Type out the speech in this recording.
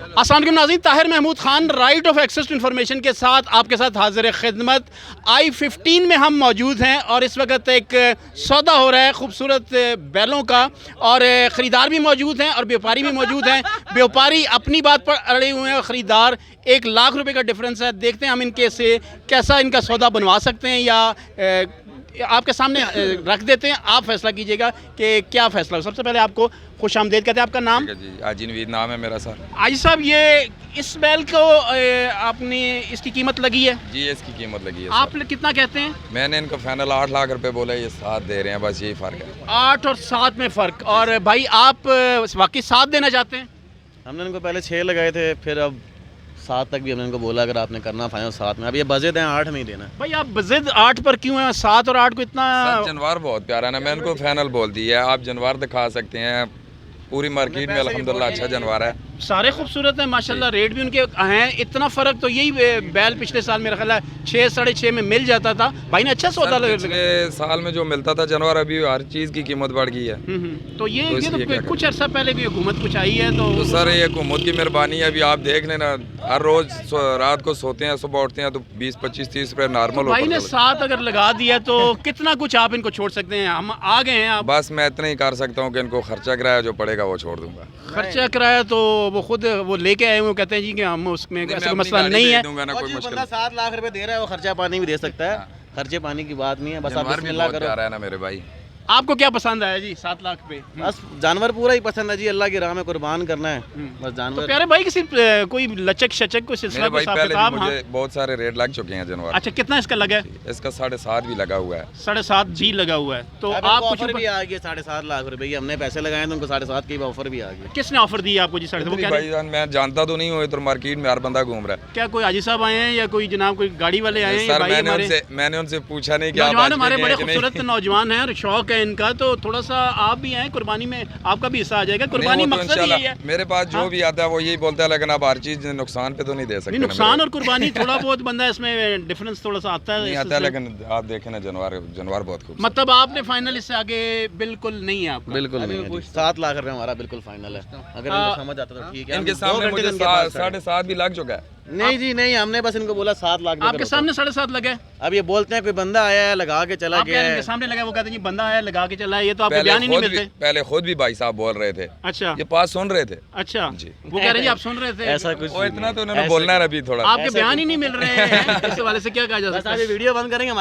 अस्सलाम वालेकुम नाज़रीन, Tahir Mahmood Khan right of access to information के साथ आपके साथ हाजिर खिदमत। I-15 में हम मौजूद हैं और इस वक्त एक सौदा हो रहा है खूबसूरत बैलों का, और ख़रीदार भी मौजूद हैं और व्यापारी भी मौजूद हैं। व्यापारी अपनी बात पर अड़े हुए हैं और ख़रीदार 1 लाख रुपए का डिफरेंस है। देखते हैं हम इनके से कैसा इनका सौदा बनवा सकते हैं या आपके सामने रख देते हैं, आप फैसला कीजिएगा कि क्या फ़ैसला हो। सबसे पहले आपको खुश आमदेद कहते हैं। आपका नाम? जी, आजी नवीद नाम है मेरा सर। आजी साहब, ये इस बैल को आपने इसकी कीमत लगी है? जी, इसकी कीमत लगी है आप कितना कहते हैं? मैंने इनको फाइनल 8 लाख रुपए बोला, ये 7 दे रहे हैं, बस यही फ़र्क है। 8 और 7 में फ़र्क। और भाई आप वाकई 7 देना चाहते हैं? हमने इनको पहले 6 लगाए थे, फिर अब 7 तक भी हमने इनको बोला अगर आपने करना फाइनल 7 में। अब ये बजट है 8 में ही देना। भाई आप बजिद 8 पर क्यों है? 7 और 8 को इतना जानवर बहुत प्यारा है ना, मैं इनको फाइनल बोल दिया है। आप जानवर दिखा सकते हैं, पूरी मार्केट में अल्हम्दुलिल्लाह अच्छा जानवर है। सारे खूबसूरत हैं माशाल्लाह, रेट भी उनके हैं। इतना फ़र्क तो यही बैल पिछले साल मेरा ख्याल है 6 साढ़े 6 में मिल जाता था। भाई ने अच्छा सौदा लगा। पिछले साल में जो मिलता था जानवर, अभी हर चीज़ की कीमत बढ़ गई है। तो ये तो कुछ अर्सा पहले भी हुकूमत कुछ आई है तो सर ये हुकूमत की मेहरबानी है। अभी आप देख लेना, हर रोज़ रात को सोते हैं, सुबह उठते हैं तो 20 25 30 रुपये नॉर्मल। भाई ने 7 अगर लगा दिया तो कितना कुछ आप इनको छोड़ सकते हैं? हम आ गए हैं आप। बस मैं इतना ही कर सकता हूँ कि इनको खर्चा किराया जो पड़ेगा वो छोड़ दूंगा। खर्चा किराया तो वो खुद वो लेके आए हुए, कहते हैं जी कि हम उसमें ऐसा कोई मसला नहीं है। दूंगा ना, कोई मुश्किल बंदा 7 लाख रुपए दे रहा है, वो खर्चा पानी भी दे सकता है। खर्चे पानी की बात नहीं है, बस आप जानवर भी बिस्मिल्लाह बहुत करो। प्यारा है ना मेरे भाई। आपको क्या पसंद आया जी 7 लाख पे? बस जानवर पूरा ही पसंद है जी, अल्लाह की राह में कुर्बान करना है बस तो जानवर। प्यारे भाई किसी कोई लचक शचक कोई सिलसिला मेरे कोई भाई हिसाब पहले भी किताब? मुझे बहुत सारे रेट लग चुके हैं जानवर। अच्छा, कितना इसका लगा है? इसका 7.5 भी लगा हुआ है। 7.5 जी लगा हुआ है। तो अब आप इनको कुछ ऑफर भी आ गया 7.5 लाख रुपए की। हमने पैसे लगाए तो उनको 7.5 की ऑफर भी आ गई। किसने ऑफर दी आपको जी? 7.5 वो कह रहे हैं? भाईजान मैं जानता तो नहीं हूँ, तो मार्केट में हर बंदा घूम रहा है। क्या कोई हाजी साहब आए हैं या कोई जनाब कोई गाड़ी वाले आए हैं? या सर भाई हमारे मैंने उनसे पूछा नहीं कि आप नौजवान आज हमारे में बड़े हैं कि नहीं। खूबसूरत नौजवान हैं और शौक है इनका, तो थोड़ा सा आप भी आए कुर्बानी में, आपका भी हिस्सा आ जाएगा। कुर्बानी नहीं, वो तो मकसद इंशाल्लाह यही है। मेरे पास जो भी आता है वो यही बोलता है, लेकिन आप हर चीज नुकसान पे तो नहीं दे सकते नहीं, ना नुकसान मेरे। और कुर्बानी थोड़ा बहुत बंदा इसमें डिफरेंस थोड़ा सा आता है। नहीं इस आता है, सिलसिले में। लेकिन आप देखें ना जानवर बहुत खूब। मतलब आपने फाइनल इससे आगे बिल्कुल नहीं है आपका? बिल्कुल नहीं है जी। 7 लाख रुपए हमारा बिल्कुल फाइनल है। अगर इनको समझ आता तो ठीक है। इनके हम 2 सामने घंटे मुझे इनके पास खड़े। 7.5 भी लग चुका है। नहीं जी नहीं, हमने बस इनको बोला 7 लाख में आपके करो। सामने 7.5 लगे। अब ये बोलते हैं कोई बंदा आया है लगा के चला आप गया कह रहे हैं है। इनके सामने लगा, वो कहते हैं जी बंदा आया लगा के चला है। ये तो आपको बयान ही नहीं मिलते। पहले खुद भी भाई साहब बोल रहे थे, अच्छा ये पास सुन रहे थे। अच्छा जी। वो कह रहे हैं जी आप सुन रहे थे। ऐसा कुछ वो इतना तो उन्होंने ऐसा- बोलना है अभी थोड़ा। आपके बयान ही नहीं मिल रहे हैं, इस हवाले से क्या कहा जा बस सकता आप है? ये वीडियो बंद करेंगे।